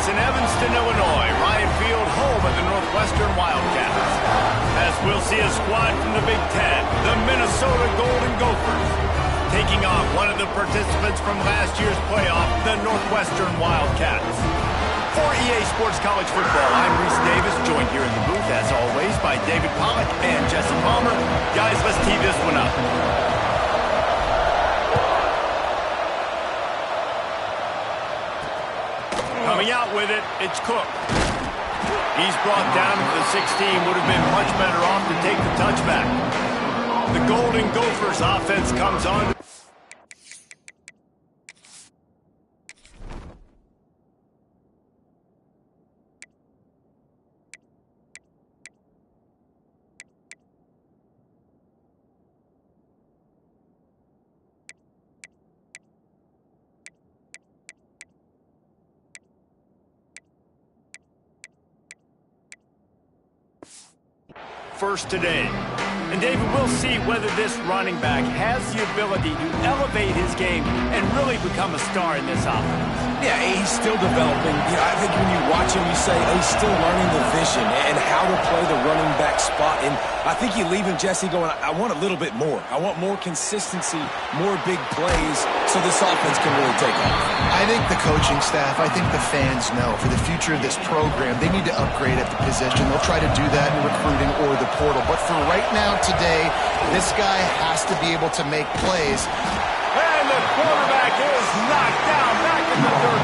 It's in Evanston, Illinois, Ryan Field, home of the Northwestern Wildcats. As we'll see a squad from the Big Ten, the Minnesota Golden Gophers, taking on one of the participants from last year's playoff, the Northwestern Wildcats. For EA Sports College Football, I'm Reese Davis, joined here in the booth, as always, by David Pollack and Jesse Palmer. Guys, let's tee this one up. Coming out with it, it's Cook. He's brought down to the 16, would have been much better off to take the touchback. The Golden Gophers offense comes on. First today. And David, we'll see whether this running back has the ability to elevate his game and really become a star in this offense. Yeah, he's still developing. I think when you watch him, you say, oh, he's still learning the vision and how to play the running back spot. And I think you leave him, Jesse, going, I want a little bit more. I want more consistency, more big plays, so this offense can really take off. I think the coaching staff, I think the fans know for the future of this program, they need to upgrade at the position. They'll try to do that in recruiting or the portal. But for right now, today, this guy has to be able to make plays. And the quarterback is knocked down back at the 13.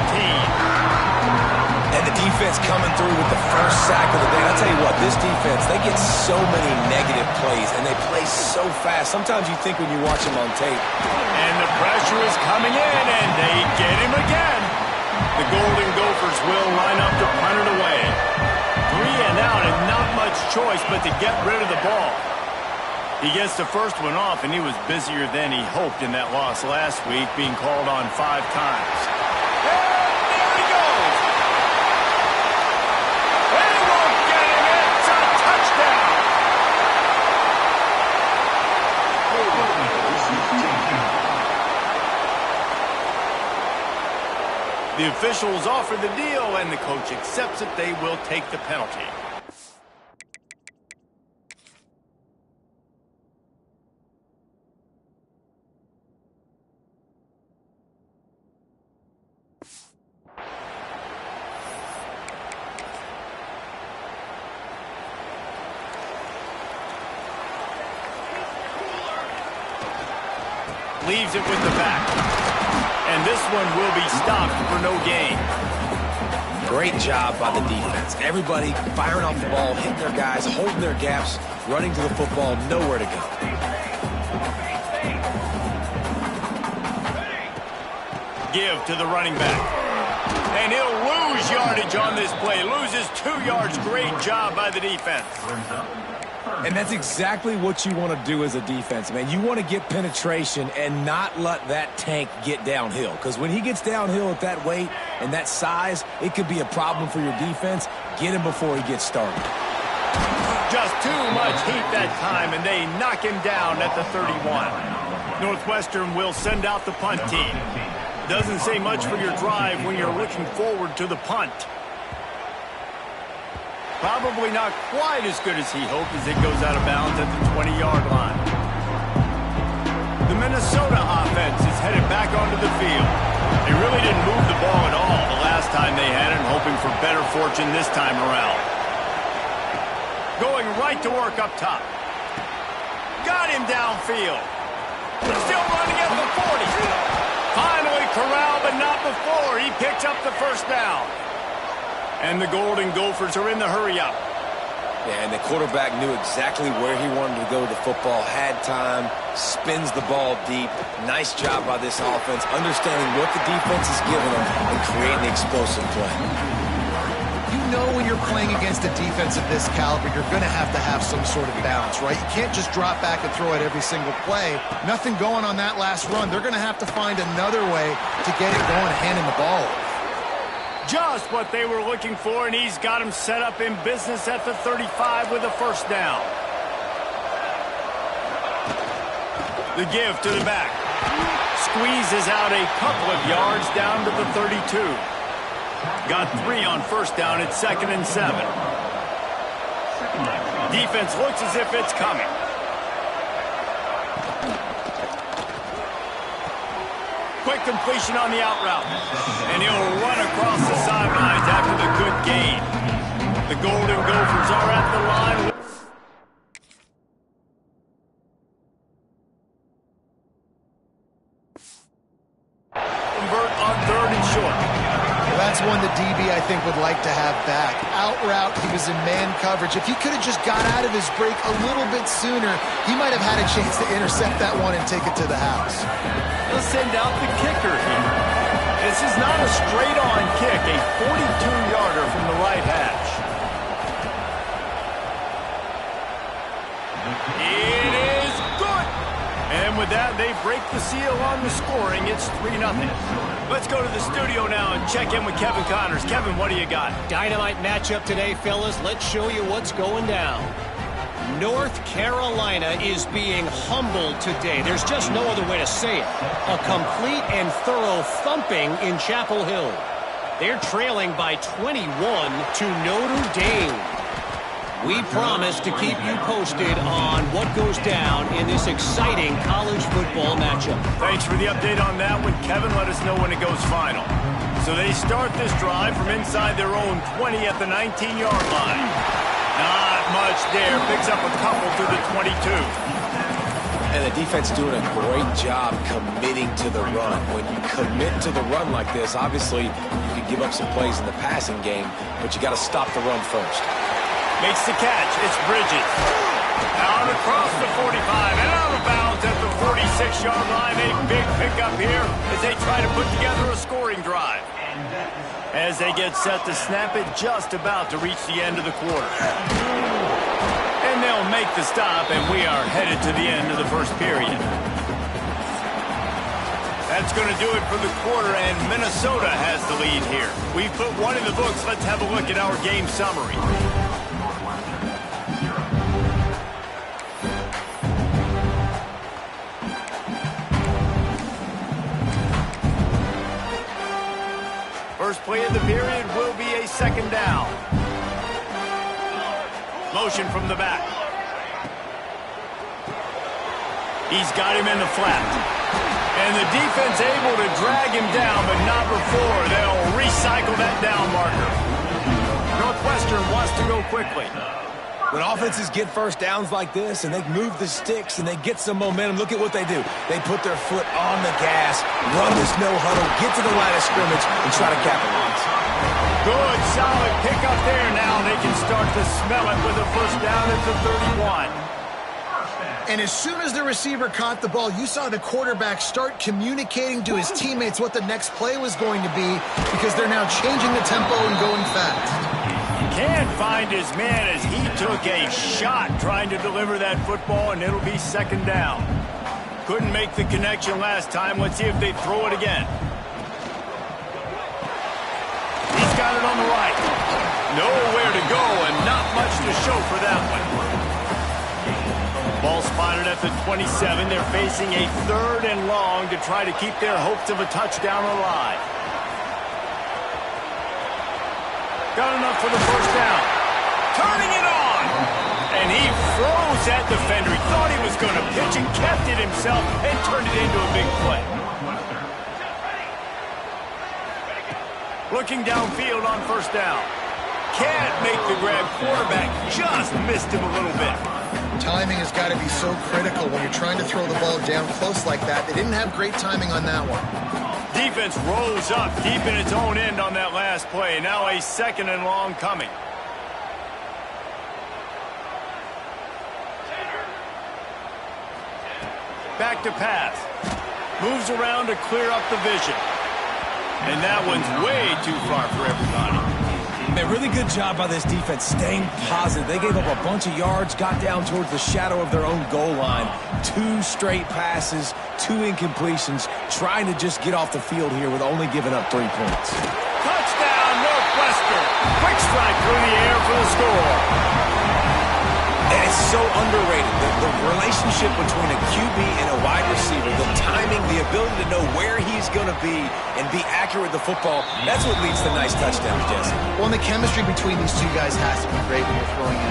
And the defense coming through with the first sack of the day. I'll tell you what, this defense, they get so many negative plays, and they play so fast. Sometimes you think when you watch them on tape. And the pressure is coming in, and they get him again. The Golden Gophers will line up to punt it away. 3 and out, and not much choice but to get rid of the ball. He gets the first one off, and he was busier than he hoped in that loss last week, being called on 5 times. And there he goes! And he won't get him! It's a touchdown! The officials offer the deal, and the coach accepts it. They will take the penalty. Leaves it with the back. And this one will be stopped for no gain. Great job by the defense. Everybody firing off the ball, hitting their guys, holding their gaps, running to the football, nowhere to go. Give to the running back. And he'll lose yardage on this play. Loses 2 yards. Great job by the defense. And that's exactly what you want to do as a defense, man. You want to get penetration and not let that tank get downhill. Because when he gets downhill at that weight and that size, it could be a problem for your defense. Get him before he gets started. Just too much heat that time, and they knock him down at the 31. Northwestern will send out the punt team. Doesn't say much for your drive when you're looking forward to the punt. Probably not quite as good as he hoped as it goes out of bounds at the 20-yard line. The Minnesota offense is headed back onto the field. They really didn't move the ball at all the last time they had it, hoping for better fortune this time around. Going right to work up top. Got him downfield. Still running at the 40. Finally corralled, but not before. He picks up the first down. And the Golden Gophers are in the hurry-up. Yeah, and the quarterback knew exactly where he wanted to go with the football, had time, spins the ball deep. Nice job by this offense, understanding what the defense is giving them and creating explosive play. You know when you're playing against a defense of this caliber, you're going to have some sort of balance, right? You can't just drop back and throw it every single play. Nothing going on that last run. They're going to have to find another way to get it going, handing the ball over. Just what they were looking for, and he's got him set up in business at the 35 with a first down. The give to the back. Squeezes out a couple of yards down to the 32. Got 3 on first down. It's 2nd and 7. Defense looks as if it's coming. Quick completion on the out route. And he'll run across the sidelines after the good gain. The Golden Gophers are at the line. Convert on 3rd and short. Well, that's one the DB, I think, would like to have back. Out route, he was in man coverage. If he could have just got out of his break a little bit sooner, he might have had a chance to intercept that one and take it to the house. They'll send out the kicker here. This is not a straight-on kick, a 42-yarder from the right hash. It is good! And with that, they break the seal on the scoring. It's 3-0. Let's go to the studio now and check in with Kevin Connors. Kevin, what do you got? Dynamite matchup today, fellas. Let's show you what's going down. North Carolina is being humbled today. There's just no other way to say it. A complete and thorough thumping in Chapel Hill. They're trailing by 21 to Notre Dame. We promise to keep you posted on what goes down in this exciting college football matchup. Thanks for the update on that one, Kevin. Let us know when it goes final. So they start this drive from inside their own 20 at the 19-yard line. Not much there. Picks up a couple to the 22. And the defense doing a great job committing to the run. When you commit to the run like this, obviously you can give up some plays in the passing game, but you got to stop the run first. Makes the catch. It's Bridges. Out across the 45 and out of bounds at the 46-yard line. A big pickup here as they try to put together a scoring drive. As they get set to snap it, just about to reach the end of the quarter. And they'll make the stop, and we are headed to the end of the first period. That's going to do it for the quarter, and Minnesota has the lead here. We've put one in the books. Let's have a look at our game summary. First play of the period will be a 2nd down. Motion from the back. He's got him in the flat. And the defense able to drag him down, but not before they'll recycle that down marker. Northwestern wants to go quickly. When offenses get first downs like this and they move the sticks and they get some momentum, look at what they do. They put their foot on the gas, run this no huddle, get to the line of scrimmage, and try to capitalize. Good, solid pickup there. Now they can start to smell it with a first down at the 31. And as soon as the receiver caught the ball, you saw the quarterback start communicating to his teammates what the next play was going to be because they're now changing the tempo and going fast. Can't find his man as he took a shot trying to deliver that football, and it'll be 2nd down. Couldn't make the connection last time. Let's see if they throw it again. He's got it on the right. Nowhere to go and not much to show for that one. Ball spotted at the 27. They're facing a 3rd and long to try to keep their hopes of a touchdown alive. Got enough for the first down. Turning it on. And he froze that defender. He thought he was going to pitch and kept it himself and turned it into a big play. Looking downfield on first down. Can't make the grab. Quarterback just missed him a little bit. Timing has got to be so critical when you're trying to throw the ball down close like that. They didn't have great timing on that one. Defense rose up deep in its own end on that last play. Now a 2nd and long coming. Back to pass. Moves around to clear up the vision. And that one's way too far for everybody. A really good job by this defense staying positive. They gave up a bunch of yards, got down towards the shadow of their own goal line. 2 straight passes, 2 incompletions, trying to just get off the field here with only giving up 3 points. Touchdown, Northwestern. Quick strike through the air for the score. And It's so underrated. The relationship between a QB and a wide receiver, the timing, the ability to know where he's going to be and be accurate with the football, that's what leads to nice touchdowns, Jesse. Well, and the chemistry between these two guys has to be great when you're throwing in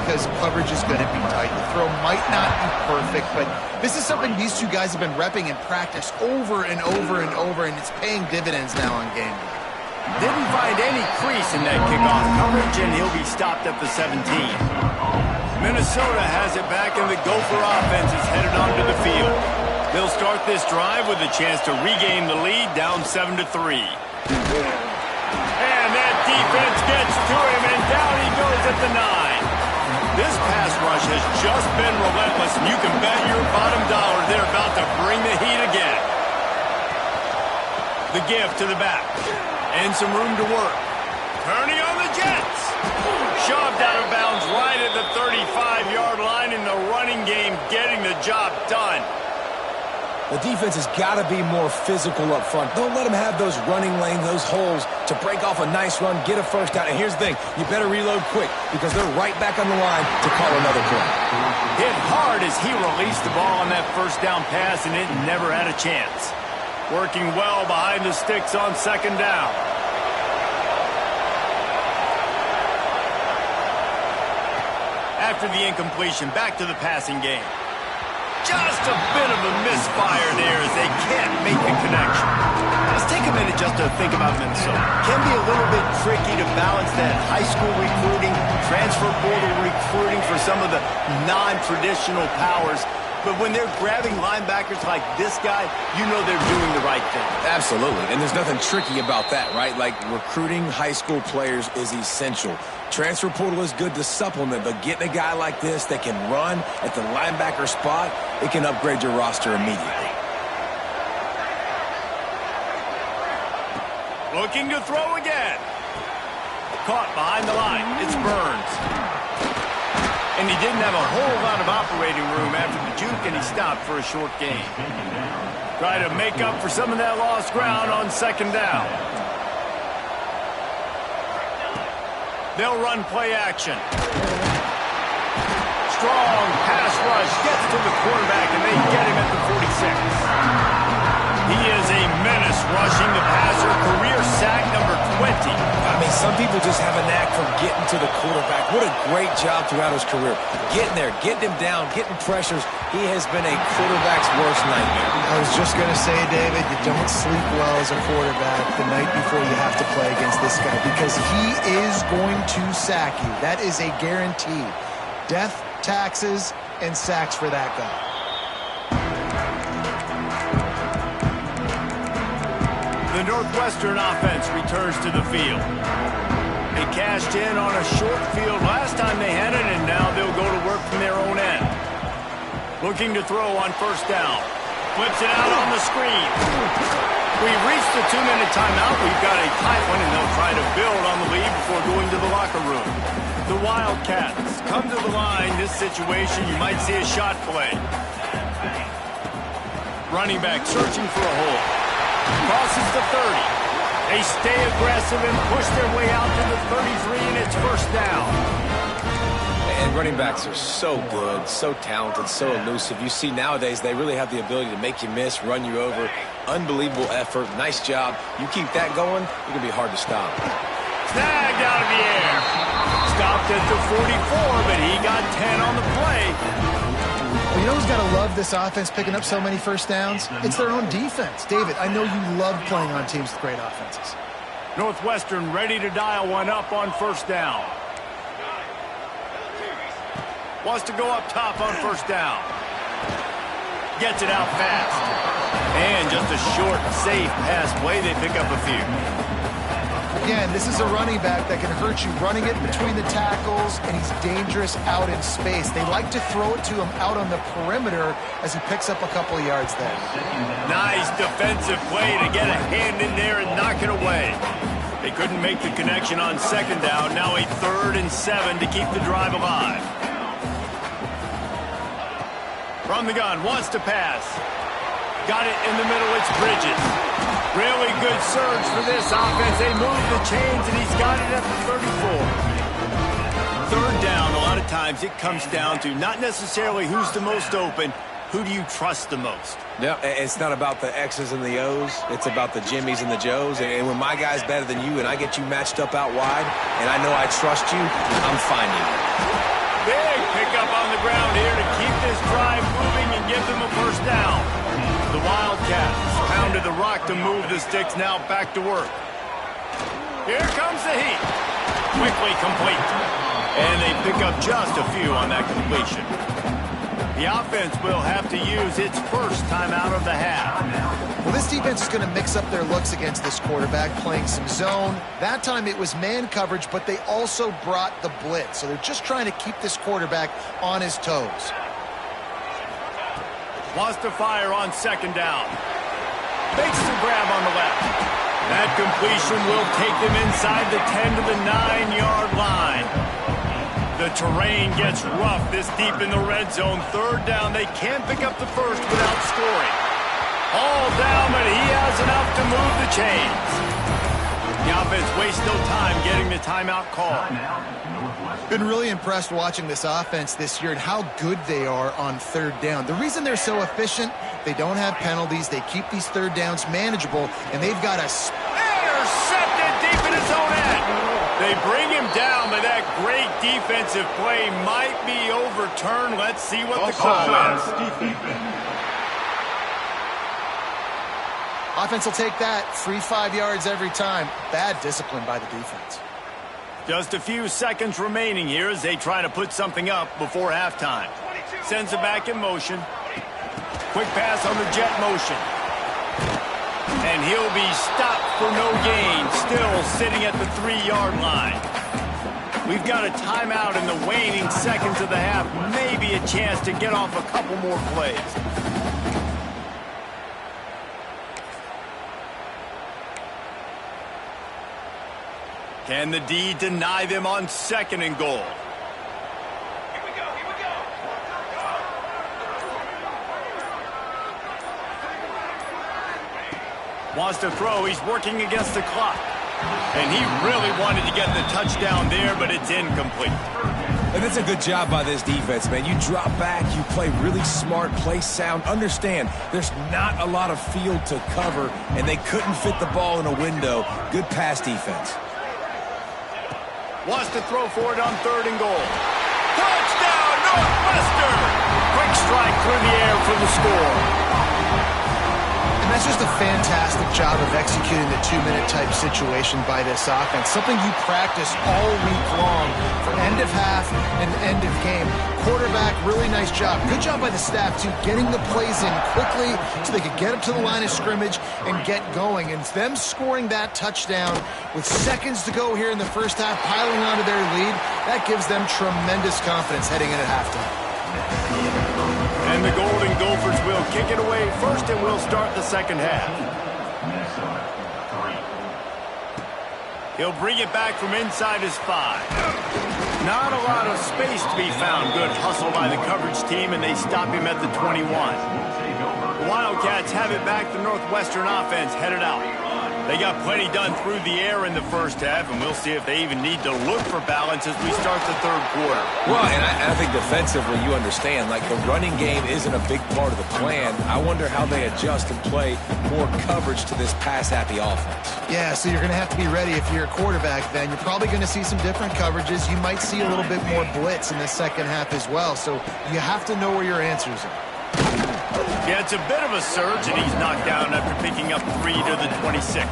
because coverage is going to be tight. The throw might not be perfect, but this is something these two guys have been repping in practice over and over and over, and it's paying dividends now on game day. Didn't find any crease in that kickoff coverage, and he'll be stopped at the 17. Minnesota has it back, and the Gopher offense is headed onto the field. They'll start this drive with a chance to regain the lead, down 7-3. And that defense gets to him, and down he goes at the 9. This pass rush has just been relentless, and you can bet your bottom dollar they're about to bring the heat again. The give to the back. And some room to work. Turning on the Jets. Shoved out of bounds right at the 35-yard line in the running game, getting the job done. The defense has got to be more physical up front. Don't let them have those running lanes, those holes to break off a nice run, get a first down. And here's the thing, you better reload quick because they're right back on the line to call another play. Hit hard as he released the ball on that first down pass, and it never had a chance. Working well behind the sticks on second down. After the incompletion, back to the passing game. Just a bit of a misfire there as they can't make the connection. Let's take a minute just to think about Minnesota. Can be a little bit tricky to balance that high school recruiting, transfer portal recruiting for some of the non-traditional powers. But when they're grabbing linebackers like this guy, you know they're doing the right thing. Absolutely, and there's nothing tricky about that, right? Like, recruiting high school players is essential. Transfer portal is good to supplement, but getting a guy like this that can run at the linebacker spot, it can upgrade your roster immediately. Looking to throw again. Caught behind the line. It's Burns. And he didn't have a whole lot of operating room after the juke, and he stopped for a short gain. Try to make up for some of that lost ground on second down. They'll run play action. Strong pass rush gets to the quarterback, and they get him at the 46. He is a menace rushing the passer, career sack number 20. I mean, some people just have a knack for getting to the quarterback. What a great job throughout his career. Getting there, getting him down, getting pressures. He has been a quarterback's worst nightmare. I was just going to say, David, you don't sleep well as a quarterback the night before you have to play against this guy because he is going to sack you. That is a guarantee. Death, taxes, and sacks for that guy. The Northwestern offense returns to the field. They cashed in on a short field last time they had it, and now they'll go to work from their own end. Looking to throw on first down. Flips it out on the screen. We've reached the 2-minute timeout. We've got a tight one, and they'll try to build on the lead before going to the locker room. The Wildcats come to the line. This situation, you might see a shot play. Running back searching for a hole. Crosses the 30. They stay aggressive and push their way out to the 33, and it's first down. And running backs are so good, so talented, so elusive. You see nowadays they really have the ability to make you miss, run you over. Unbelievable effort. Nice job. You keep that going, it's going to be hard to stop. Snagged out of the air. Stopped at the 44, but he got 10 on the play. Well, you know who's got to love this offense picking up so many first downs? It's their own defense. David, I know you love playing on teams with great offenses. Northwestern ready to dial one up on first down. Wants to go up top on first down. Gets it out fast. And just a short, safe pass play. They pick up a few. Again, this is a running back that can hurt you running it between the tackles, and he's dangerous out in space. They like to throw it to him out on the perimeter as he picks up a couple of yards there. Nice defensive play to get a hand in there and knock it away. They couldn't make the connection on second down. Now a 3rd and 7 to keep the drive alive. From the gun, wants to pass. Got it in the middle, it's Bridges. Really good surge for this offense. They move the chains, and he's got it at the 34. 3rd down, a lot of times it comes down to not necessarily who's the most open, who do you trust the most? Yeah, it's not about the X's and the O's. It's about the Jimmys and the Joes. And when my guy's better than you and I get you matched up out wide and I know I trust you, I'm finding you. Big pickup on the ground here to keep this drive moving and give them a first down. The Wildcats pounded the rock to move the sticks, now back to work. Here comes the heat. Quickly complete. And they pick up just a few on that completion. The offense will have to use its first timeout of the half. Well, this defense is going to mix up their looks against this quarterback, playing some zone. That time it was man coverage, but they also brought the blitz. So they're just trying to keep this quarterback on his toes. Wants to fire on second down. Makes the grab on the left. That completion will take them inside the 10 to the 9-yard line. The terrain gets rough this deep in the red zone. Third down, they can't pick up the first without scoring. All down, but he has enough to move the chains. The offense wastes no time getting the timeout call. Been really impressed watching this offense this year and how good they are on third down. The reason they're so efficient, they don't have penalties. They keep these third downs manageable, and they've got a intercepted deep in his own end. They bring him down, but that great defensive play might be overturned. Let's see what the call is. Offense will take that. Free 5 yards every time. Bad discipline by the defense. Just a few seconds remaining here as they try to put something up before halftime. Sends it back in motion. Quick pass on the jet motion. And he'll be stopped for no gain, still sitting at the 3-yard line. We've got a timeout in the waning seconds of the half. Maybe a chance to get off a couple more plays. Can the D deny them on second and goal? Here we go. Wants to throw. He's working against the clock. And he really wanted to get the touchdown there, but it's incomplete. And it's a good job by this defense, man. You drop back, you play really smart, play sound. Understand, there's not a lot of field to cover, and they couldn't fit the ball in a window. Good pass defense. Wants to throw for it on third and goal. Touchdown, Northwestern! Quick strike through the air for the score. And that's just a fantastic job of executing the 2-minute type situation by this offense. Something you practice all week long for end of half and end of game. Quarterback, really nice job. Good job by the staff, too, getting the plays in quickly so they could get up to the line of scrimmage and get going. And them scoring that touchdown with seconds to go here in the first half, piling onto their lead, that gives them tremendous confidence heading in at halftime. And the Golden Gophers will kick it away first, and we'll start the second half. He'll bring it back from inside his 5. Not a lot of space to be found. Good hustle by the coverage team, and they stop him at the 21. The Wildcats have it back. The Northwestern offense headed out. They got plenty done through the air in the first half, and we'll see if they even need to look for balance as we start the third quarter. Well, and I think defensively, you understand, like the running game isn't a big part of the plan. I wonder how they adjust and play more coverage to this pass-happy offense. Yeah, so you're going to have to be ready if you're a quarterback then. You're probably going to see some different coverages. You might see a little bit more blitz in the second half as well, so you have to know where your answers are. Yeah, it's a bit of a surge, and he's knocked down after picking up 3 to the 26.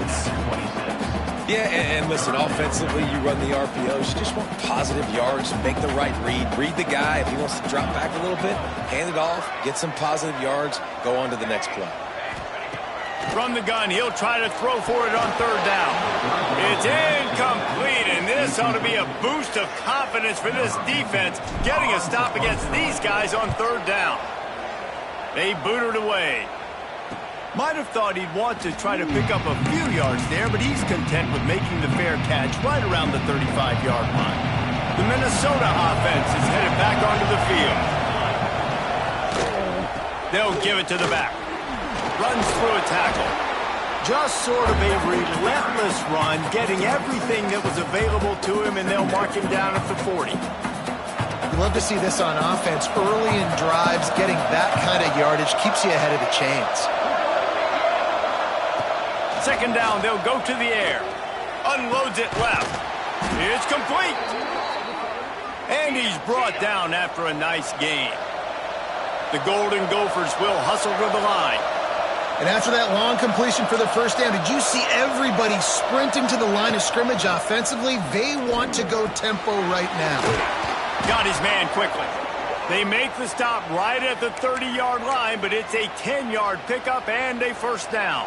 Yeah, and listen, offensively, you run the RPOs. You just want positive yards, make the right read the guy. If he wants to drop back a little bit, hand it off, get some positive yards, go on to the next play. From the gun, he'll try to throw for it on third down. It's incomplete, and this ought to be a boost of confidence for this defense, getting a stop against these guys on third down. They booted away. Might have thought he'd want to try to pick up a few yards there, but he's content with making the fair catch right around the 35-yard line. The Minnesota offense is headed back onto the field. They'll give it to the back. Runs through a tackle. Just sort of a relentless run, getting everything that was available to him, and they'll mark him down at the 40. love to see this on offense. Early in drives, getting that kind of yardage keeps you ahead of the chains. Second down, they'll go to the air. Unloads it left. It's complete. And he's brought down after a nice gain. The Golden Gophers will hustle to the line. And after that long completion for the first down, did you see everybody sprinting to the line of scrimmage offensively? They want to go tempo right now. Got his man quickly. They make the stop right at the 30-yard line, but it's a 10-yard pickup and a first down.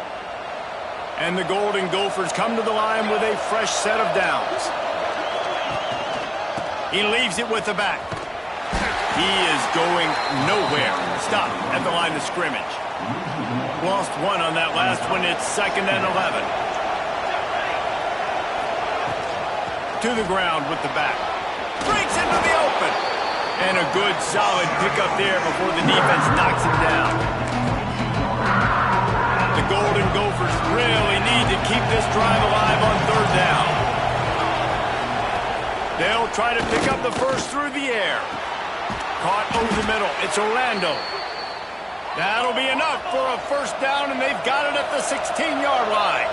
And the Golden Gophers come to the line with a fresh set of downs. He leaves it with the back. He is going nowhere. Stop at the line of scrimmage. Lost one on that last one. It's 2nd and 11. To the ground with the back. Breaks into the open. And a good solid pickup there before the defense knocks him down. The Golden Gophers really need to keep this drive alive on 3rd down. They'll try to pick up the first through the air. Caught over the middle. It's Orlando. That'll be enough for a first down, and they've got it at the 16-yard line.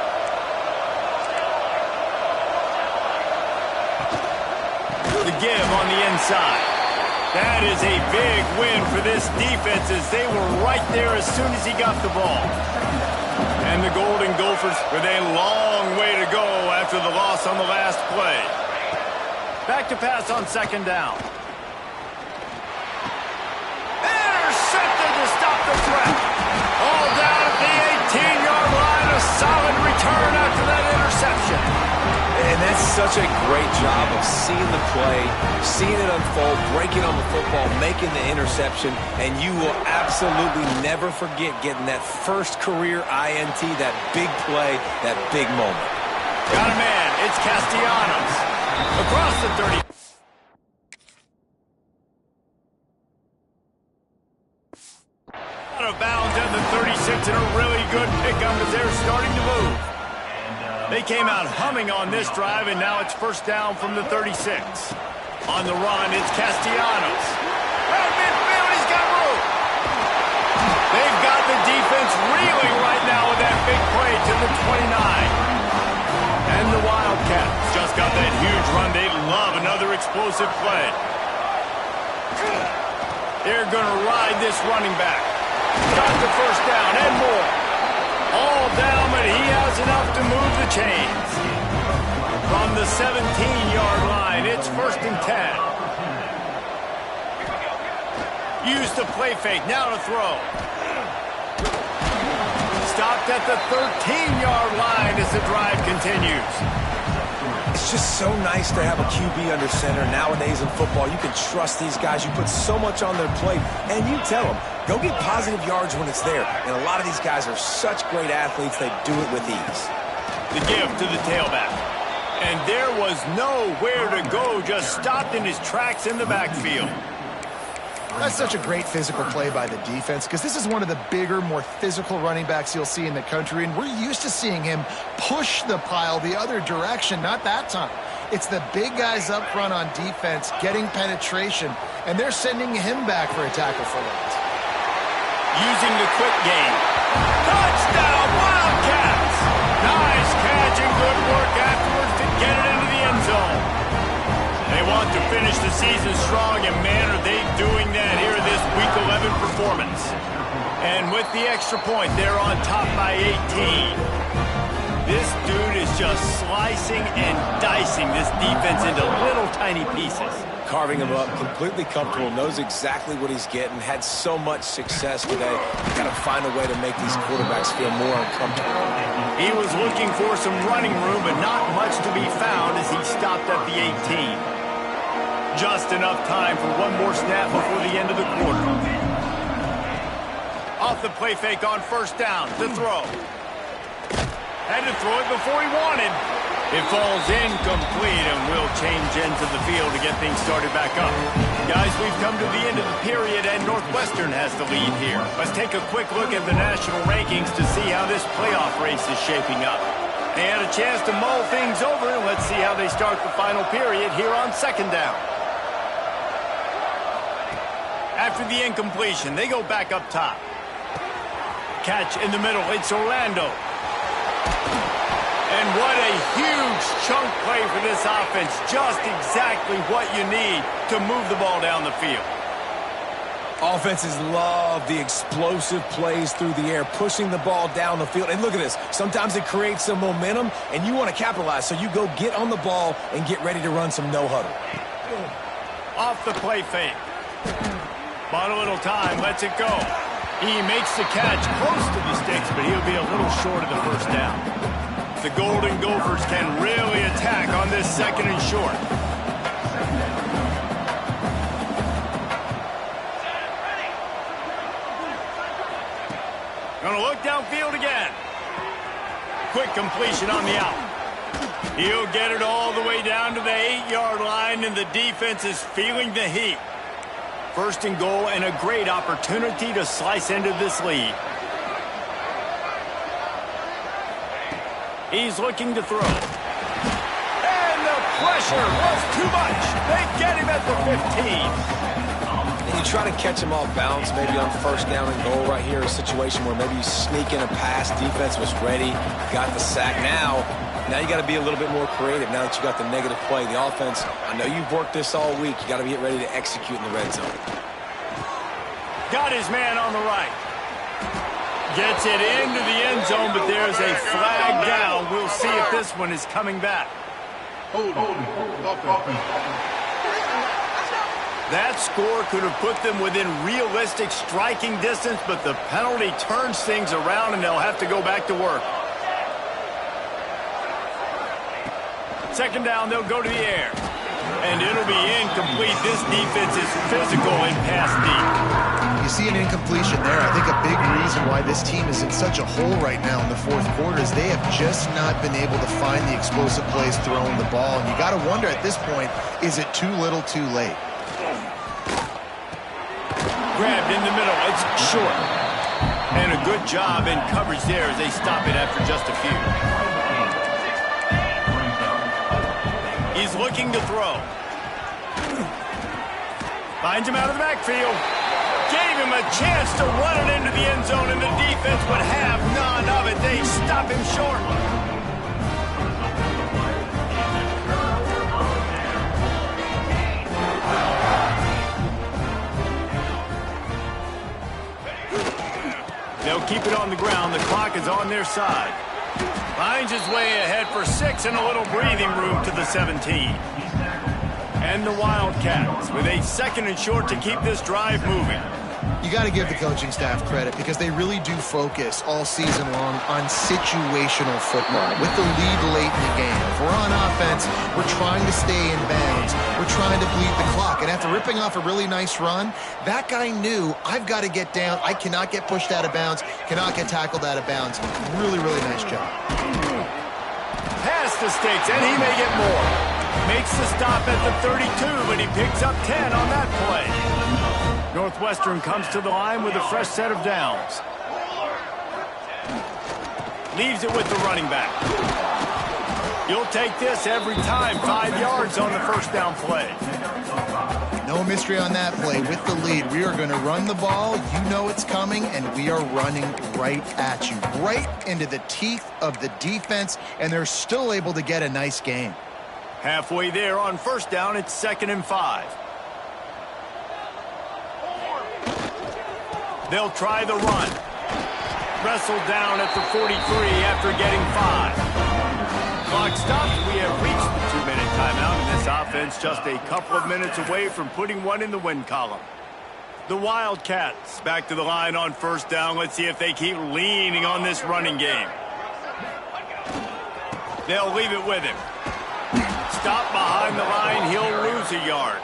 The give on the inside. That is a big win for this defense as they were right there as soon as he got the ball. And the Golden Gophers with a long way to go after the loss on the last play. Back to pass on 2nd down. Intercepted to stop the threat. All down at the 18-yard line. A solid return after that interception. And that's such a great job of seeing the play, seeing it unfold, breaking on the football, making the interception, and you will absolutely never forget getting that first career INT, that big play, that big moment. Got a man. It's Castellanos. Across the 30. Out of bounds at the 36, and a really good pickup as they're starting to move. They came out humming on this drive, and now it's first down from the 36. On the run, it's Castellanos. Right midfield, he's got room. They've got the defense reeling right now with that big play to the 29. And the Wildcats just got that huge run. They love another explosive play. They're going to ride this running back. Got the first down and more. All down, but he has enough to move the chains. From the 17-yard line, it's 1st and 10. Use the play fake, now to throw. Stopped at the 13-yard line as the drive continues. It's just so nice to have a QB under center. Nowadays in football, you can trust these guys. You put so much on their plate, and you tell them, go get positive yards when it's there. And a lot of these guys are such great athletes, they do it with ease. The give to the tailback. And there was nowhere to go, just stopped in his tracks in the backfield. That's such a great physical play by the defense because this is one of the bigger, more physical running backs you'll see in the country, and we're used to seeing him push the pile the other direction. Not that time. It's the big guys up front on defense getting penetration, and they're sending him back for a tackle for loss. Using the quick game. Touchdown, Wildcats! Nice catch and good work afterwards to get it into the end zone. They want to finish the season strong, and man, are they doing that here in this Week 11 performance. And with the extra point, they're on top by 18. This dude is just slicing and dicing this defense into little tiny pieces. Carving him up, completely comfortable, knows exactly what he's getting, had so much success today. You got to find a way to make these quarterbacks feel more uncomfortable. He was looking for some running room, but not much to be found as he stopped at the 18. Just enough time for one more snap before the end of the quarter. Off the play fake on first down to throw. Had to throw it before he wanted. It falls incomplete and will change ends of the field to get things started back up. Guys, we've come to the end of the period, and Northwestern has the lead here. Let's take a quick look at the national rankings to see how this playoff race is shaping up. They had a chance to mull things over, and let's see how they start the final period here on second down. After the incompletion, they go back up top. Catch in the middle. It's Orlando. And what a huge chunk play for this offense. Just exactly what you need to move the ball down the field. Offenses love the explosive plays through the air, pushing the ball down the field. And look at this. Sometimes it creates some momentum, and you want to capitalize. So you go get on the ball and get ready to run some no-huddle. Off the play fake. Bought a little time, lets it go. He makes the catch close to the sticks, but he'll be a little short of the first down. The Golden Gophers can really attack on this 2nd and short. Gonna look downfield again. Quick completion on the out. He'll get it all the way down to the 8-yard line, and the defense is feeling the heat. 1st and goal, and a great opportunity to slice into this lead. He's looking to throw. And the pressure was too much. They get him at the 15. And you try to catch him off balance, maybe on 1st down and goal right here, a situation where maybe you sneak in a pass, defense was ready, got the sack. Now you got to be a little bit more creative now that you got the negative play. The offense, I know you've worked this all week. You got to get ready to execute in the red zone. Got his man on the right. Gets it into the end zone, but there's a flag down. We'll see if this one is coming back. That score could have put them within realistic striking distance, but the penalty turns things around, and they'll have to go back to work. 2nd down, they'll go to the air. And it'll be incomplete. This defense is physical and pass deep. You see an incompletion there. I think a big reason why this team is in such a hole right now in the 4th quarter is they have just not been able to find the explosive plays throwing the ball. And you got to wonder at this point, is it too little too late? Grabbed in the middle. It's short. And a good job in coverage there as they stop it after just a few. He's looking to throw. Finds him out of the backfield. Gave him a chance to run it into the end zone, and the defense would have none of it. They stop him short. They'll keep it on the ground. The clock is on their side. Finds his way ahead for 6 and a little breathing room to the 17. And the Wildcats with a 2nd and short to keep this drive moving. You got to give the coaching staff credit because they really do focus all season long on situational football with the lead late in the game. If we're on offense, we're trying to stay in bounds. We're trying to bleed the clock. And after ripping off a really nice run, that guy knew, I've got to get down. I cannot get pushed out of bounds, cannot get tackled out of bounds. Really, really nice job. Past the stakes, and he may get more. Makes the stop at the 32, but he picks up 10 on that play. Northwestern comes to the line with a fresh set of downs. Leaves it with the running back. You'll take this every time. 5 yards on the 1st down play. No mystery on that play. With the lead, we are going to run the ball. You know it's coming, and we are running right at you. Right into the teeth of the defense, and they're still able to get a nice gain. Halfway there on 1st down, it's 2nd and 5. They'll try the run. Wrestled down at the 43 after getting 5. Clock stops. We have reached the 2-minute timeout, and this offense just a couple of minutes away from putting one in the win column. The Wildcats back to the line on 1st down. Let's see if they keep leaning on this running game. They'll leave it with him. Stop behind the line. He'll lose a yard.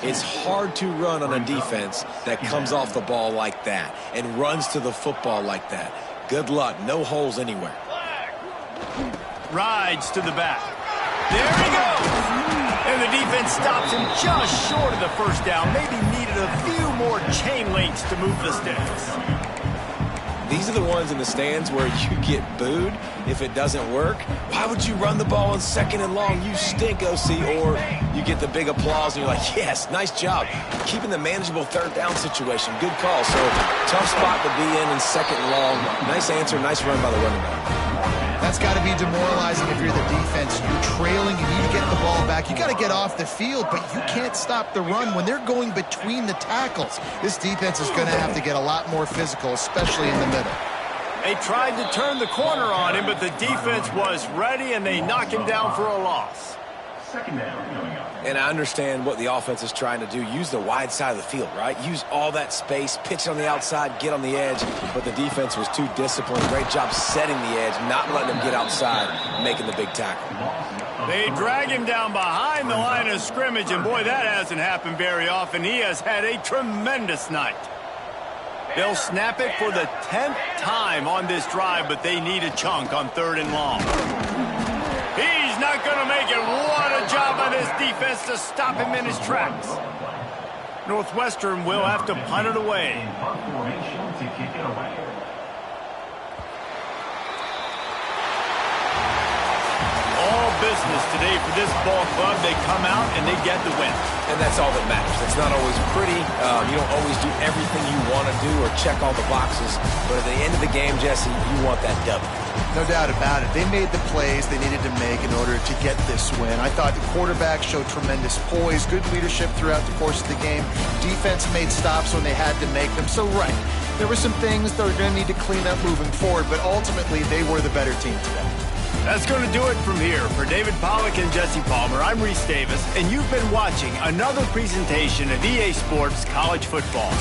It's hard to run on a defense that comes off the ball like that and runs to the football like that. Good luck. No holes anywhere. Rides to the back. There he goes. And the defense stops him just short of the 1st down. Maybe needed a few more chain links to move the sticks. these are the ones in the stands where you get booed if it doesn't work. Why would you run the ball in 2nd and long? You stink, OC. Or you get the big applause and you're like, yes, nice job. Keeping the manageable 3rd down situation. Good call. So tough spot to be in 2nd and long. Nice answer, nice run by the running back. That's got to be demoralizing if you're the defense. You're trailing, you need to get the ball back. You got to get off the field, but you can't stop the run when they're going between the tackles. This defense is going to have to get a lot more physical, especially in the middle. They tried to turn the corner on him, but the defense was ready, and they knock him down for a loss. 2nd down going up. And I understand what the offense is trying to do. Use the wide side of the field, right? Use all that space, pitch on the outside, get on the edge. But the defense was too disciplined. Great job setting the edge, not letting him get outside, making the big tackle. They drag him down behind the line of scrimmage, and boy, that hasn't happened very often. He has had a tremendous night. They'll snap it for the 10th time on this drive, but they need a chunk on 3rd and long. He's not going to make it. What a job by this defense to stop him in his tracks. Northwestern will have to punt it away. Formation to kick it away. All business today for this ball club. They come out and they get the win. And that's all that matters. It's not always pretty. You don't always do everything you want to do or check all the boxes. But at the end of the game, Jesse, you want that W. No doubt about it. They made the plays they needed to make in order to get this win. I thought the quarterback showed tremendous poise, good leadership throughout the course of the game. Defense made stops when they had to make them. So, right, there were some things that were going to need to clean up moving forward, but ultimately they were the better team today. That's going to do it from here. For David Pollack and Jesse Palmer, I'm Reese Davis, and you've been watching another presentation of EA Sports College Football.